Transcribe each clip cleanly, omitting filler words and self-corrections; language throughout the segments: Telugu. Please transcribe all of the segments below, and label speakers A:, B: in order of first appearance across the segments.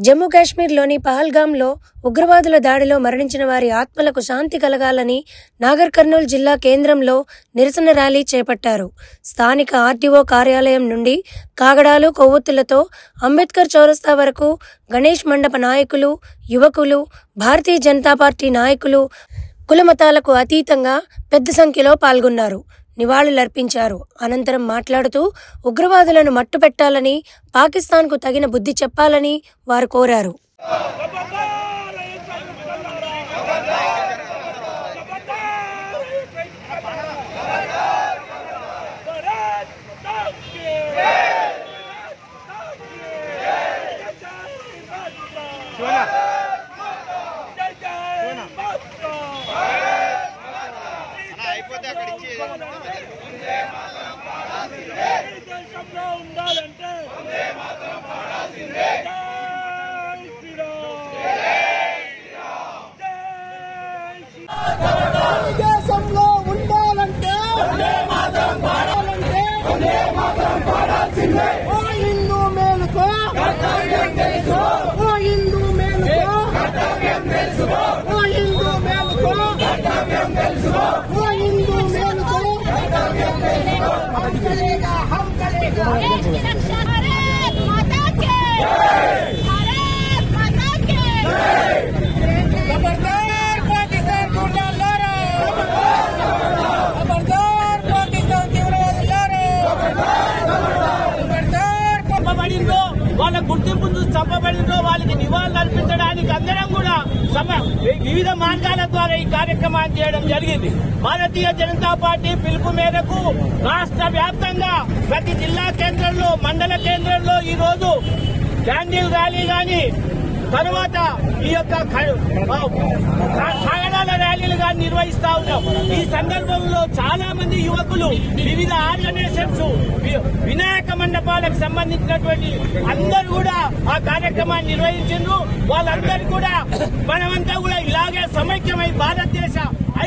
A: జమ్మూ కాశ్మీర్లోని పహల్గాంలో ఉగ్రవాదుల దాడిలో మరణించిన వారి ఆత్మలకు శాంతి కలగాలని నాగర్ కర్నూల్ జిల్లా కేంద్రంలో నిరసన ర్యాలీ చేపట్టారు. స్థానిక ఆర్టీఓ కార్యాలయం నుండి కాగడాలు, కొవ్వొత్తులతో అంబేద్కర్ చౌరస్తా వరకు గణేష్ మండప నాయకులు, యువకులు, భారతీయ జనతా పార్టీ నాయకులు కులమతాలకు అతీతంగా పెద్ద సంఖ్యలో పాల్గొన్నారు. నివాళులర్పించారు. అనంతరం మాట్లాడుతూ ఉగ్రవాదులను మట్టుపెట్టాలని, పాకిస్తాన్కు తగిన బుద్ధి చెప్పాలని వారు కోరారు.
B: వాళ్ళ గుర్తింపును చంపబడిందో వాళ్ళకి నివాళులు అర్పించడానికి అందరం కూడా వివిధ మార్గాల ద్వారా ఈ కార్యక్రమాన్ని చేయడం జరిగింది. భారతీయ జనతా పార్టీ పిలుపు మేరకు రాష్ట్ర వ్యాప్తంగా ప్రతి జిల్లా కేంద్రంలో, మండల కేంద్రంలో ఈ రోజు క్యాండిల్ ర్యాలీ గాని, తర్వాత ఈ యొక్క కాగడాల ర్యాలీలు గాని నిర్వహిస్తా ఉన్నాం. ఈ సందర్భంలో చాలా మంది యువకులు, వివిధ ఆర్గనైజేషన్స్, వినాయక మండపాలకు సంబంధించినటువంటి అందరూ కూడా ఆ కార్యక్రమాన్ని నిర్వహించారు. వాళ్ళందరూ కూడా మనమంతా కూడా ఇలాగే సమైక్యమై భారతదేశ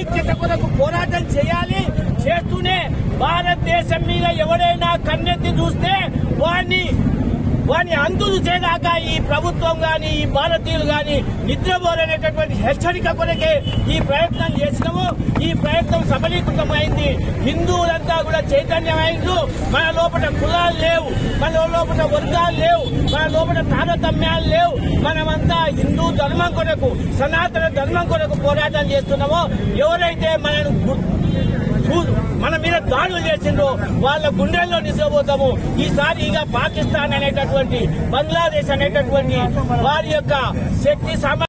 B: ఐక్యత కొరకు పోరాటం చేయాలి. చేస్తూనే భారతదేశం మీద ఎవరైనా కన్నెత్తి చూస్తే వాడిని అంతులు చేయదాకా ఈ ప్రభుత్వం గాని, ఈ భారతీయులు గాని నిద్రపోరనేటటువంటి హెచ్చరిక కొరకే ఈ ప్రయత్నం చేసినాము. ఈ ప్రయత్నం సఫలీకృతమైంది. హిందువులంతా కూడా చైతన్యమైంది. మన లోపల కులాలు లేవు, మన లోపల వర్గాలు లేవు, మన లోపల తారతమ్యాలు లేవు. మనమంతా హిందూ ధర్మం కొరకు, సనాతన ధర్మం కొరకు పోరాటం చేస్తున్నామో, ఎవరైతే మన మీద దాడులు చేసిండ్రో వాళ్ళ గుండెల్లో నిద్రపోతాము. ఈసారి ఇక పాకిస్తాన్ అనేటటువంటి, బంగ్లాదేశ్ అనేటటువంటి వారి యొక్క శక్తి